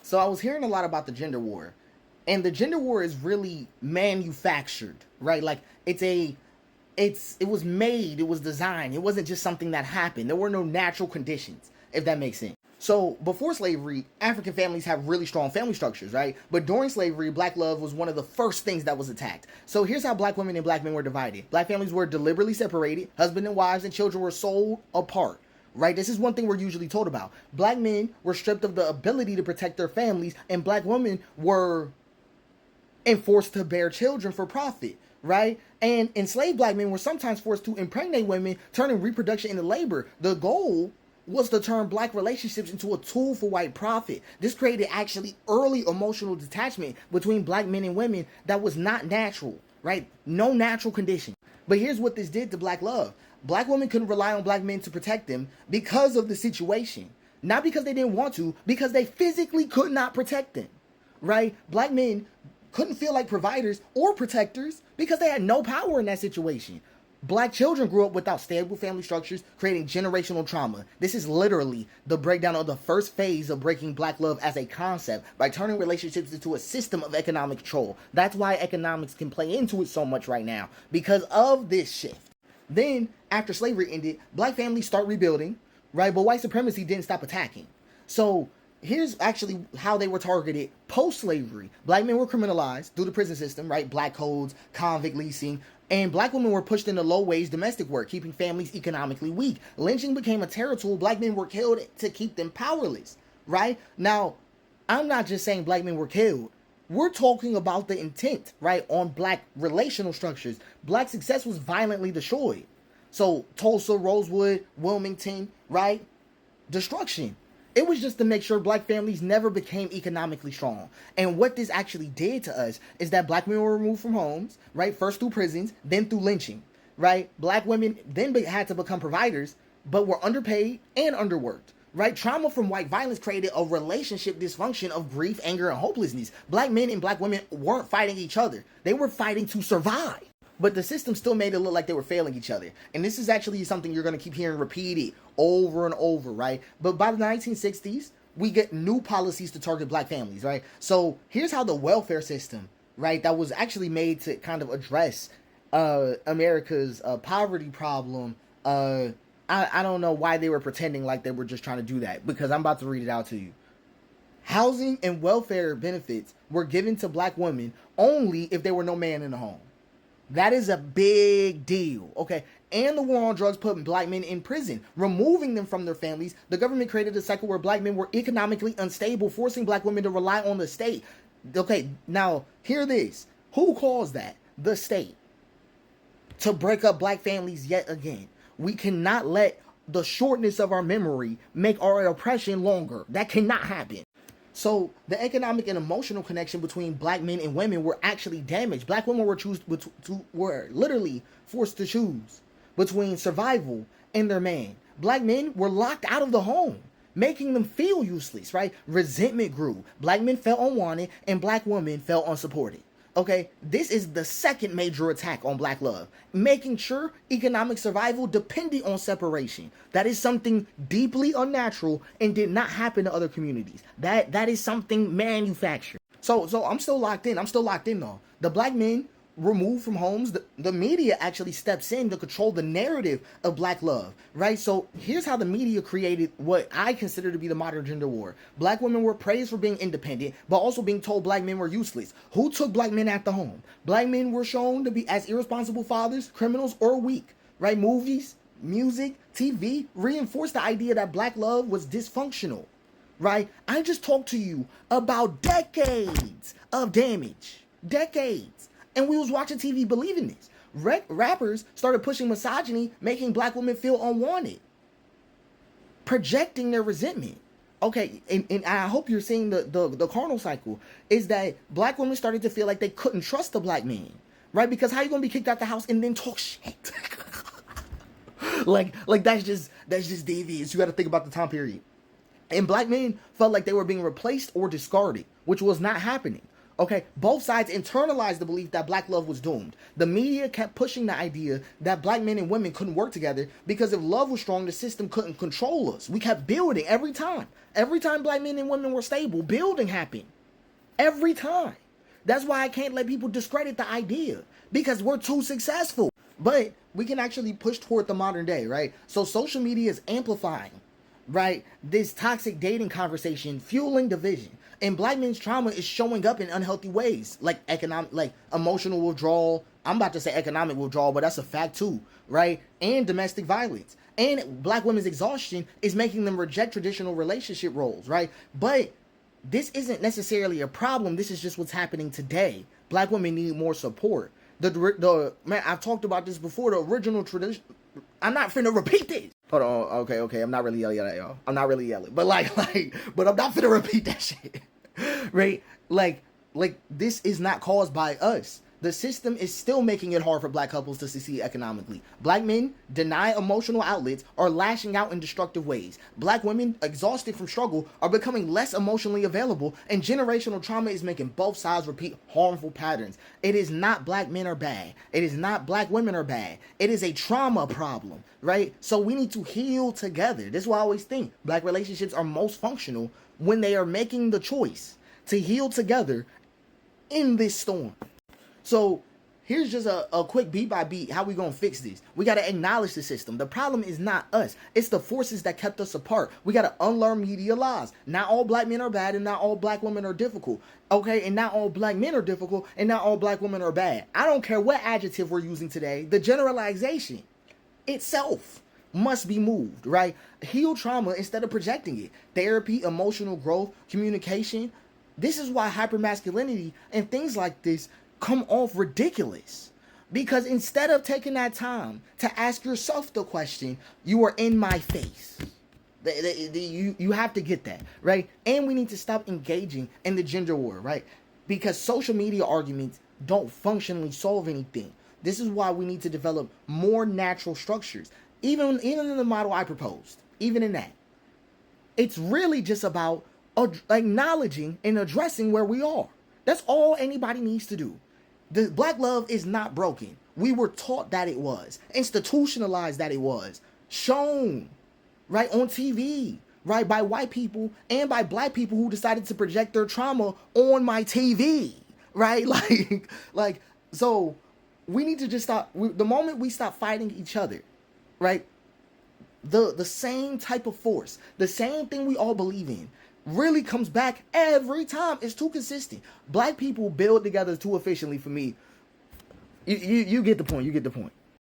So I was hearing a lot about the gender war, and the gender war is really manufactured, right? Like it was made, it was designed. It wasn't just something that happened. There were no natural conditions, if that makes sense. So before slavery, African families have really strong family structures, right? But during slavery, black love was one of the first things that was attacked. So here's how black women and black men were divided. Black families were deliberately separated. Husband and wives and children were sold apart. Right? This is one thing we're usually told about. Black men were stripped of the ability to protect their families, and black women were enforced to bear children for profit, right? And enslaved black men were sometimes forced to impregnate women, turning reproduction into labor. The goal was to turn black relationships into a tool for white profit. This created actually early emotional detachment between black men and women that was not natural, right? No natural condition. But here's what this did to black love. Black women couldn't rely on black men to protect them because of the situation. Not because they didn't want to, because they physically could not protect them, right? Black men couldn't feel like providers or protectors because they had no power in that situation. Black children grew up without stable family structures, creating generational trauma. This is literally the breakdown of the first phase of breaking black love as a concept by turning relationships into a system of economic control. That's why economics can play into it so much right now, because of this shift. Then, after slavery ended, black families start rebuilding, right? But white supremacy didn't stop attacking. So here's actually how they were targeted post-slavery. Black men were criminalized through the prison system, right? Black codes, convict leasing, and black women were pushed into low-wage domestic work, keeping families economically weak. Lynching became a terror tool. Black men were killed to keep them powerless, right? Now, I'm not just saying black men were killed. We're talking about the intent, right, on black relational structures. Black success was violently destroyed. So Tulsa, Rosewood, Wilmington, right? Destruction. It was just to make sure black families never became economically strong. And what this actually did to us is that black men were removed from homes, right? First through prisons, then through lynching, right? Black women then had to become providers, but were underpaid and underworked. Right? Trauma from white violence created a relationship dysfunction of grief, anger, and hopelessness. Black men and black women weren't fighting each other. They were fighting to survive. But the system still made it look like they were failing each other. And this is actually something you're going to keep hearing repeated over and over, right? But by the 1960s, we get new policies to target black families, right? So here's how the welfare system, right, that was actually made to kind of address America's poverty problem, I don't know why they were pretending like they were just trying to do that, because I'm about to read it out to you. Housing and welfare benefits were given to black women only if there were no man in the home. That is a big deal, okay? And the war on drugs put black men in prison, removing them from their families. The government created a cycle where black men were economically unstable, forcing black women to rely on the state. Okay, now, hear this. Who caused that? The state. To break up black families yet again. We cannot let the shortness of our memory make our oppression longer. That cannot happen. So the economic and emotional connection between black men and women were actually damaged. Black women were literally forced to choose between survival and their man. Black men were locked out of the home, making them feel useless, right? Resentment grew. Black men felt unwanted and black women felt unsupported. Okay, this is the second major attack on black love, making sure economic survival depended on separation. That is something deeply unnatural and did not happen to other communities. That is something manufactured. So I'm still locked in. I'm still locked in though. The black men removed from homes, the media actually steps in to control the narrative of black love, right? So here's how the media created what I consider to be the modern gender war. Black women were praised for being independent, but also being told black men were useless. Who took black men at the home? Black men were shown to be as irresponsible fathers, criminals, or weak, right? Movies, music, TV reinforced the idea that black love was dysfunctional, right? I just talked to you about decades of damage. Decades. And we was watching TV believing this. Rappers started pushing misogyny, making black women feel unwanted, projecting their resentment. Okay, and I hope you're seeing the carnal cycle, is that black women started to feel like they couldn't trust the black man, right? Because how you gonna be kicked out the house and then talk shit? like that's just devious. You got to think about the time period. And black men felt like they were being replaced or discarded, which was not happening. Okay, both sides internalized the belief that black love was doomed. The media kept pushing the idea that black men and women couldn't work together because if love was strong, the system couldn't control us. We kept building every time. Every time black men and women were stable, building happened. Every time. That's why I can't let people discredit the idea, because we're too successful. But we can actually push toward the modern day, right? So social media is amplifying, right, this toxic dating conversation, fueling division. And black men's trauma is showing up in unhealthy ways, like economic, like emotional withdrawal. I'm about to say economic withdrawal, but that's a fact too, right? And domestic violence. And black women's exhaustion is making them reject traditional relationship roles, right? But this isn't necessarily a problem. This is just what's happening today. Black women need more support. The man, I've talked about this before. The original tradition. I'm not finna repeat this. Hold on. Okay. I'm not really yelling at y'all. I'm not really yelling, but but I'm not finna repeat that shit. Right? Like this is not caused by us. The system is still making it hard for black couples to succeed economically. Black men deny emotional outlets or lashing out in destructive ways. Black women, exhausted from struggle, are becoming less emotionally available, and generational trauma is making both sides repeat harmful patterns. It is not black men are bad. It is not black women are bad. It is a trauma problem, right? So we need to heal together. This is why I always think black relationships are most functional when they are making the choice to heal together in this storm. So here's just a quick beat by beat how we gonna fix this. We gotta acknowledge the system. The problem is not us. It's the forces that kept us apart. We gotta unlearn media lies. Not all black men are bad and not all black women are difficult. Okay, and not all black men are difficult and not all black women are bad. I don't care what adjective we're using today. The generalization itself must be moved, right? Heal trauma instead of projecting it. Therapy, emotional growth, communication. This is why hypermasculinity and things like this come off ridiculous, because instead of taking that time to ask yourself the question, you are in my face. You have to get that, right? And we need to stop engaging in the gender war, right? Because social media arguments don't functionally solve anything. This is why we need to develop more natural structures. Even in the model I proposed, even in that, it's really just about acknowledging and addressing where we are. That's all anybody needs to do. The black love is not broken. We were taught that it was, institutionalized that it was, shown, right, on TV, right, by white people and by black people who decided to project their trauma on my TV, right? So we need to just stop. The moment we stop fighting each other, right, the same type of force, the same thing we all believe in, really comes back every time. It's too consistent. Black people build together too efficiently for me. You get the point. You get the point.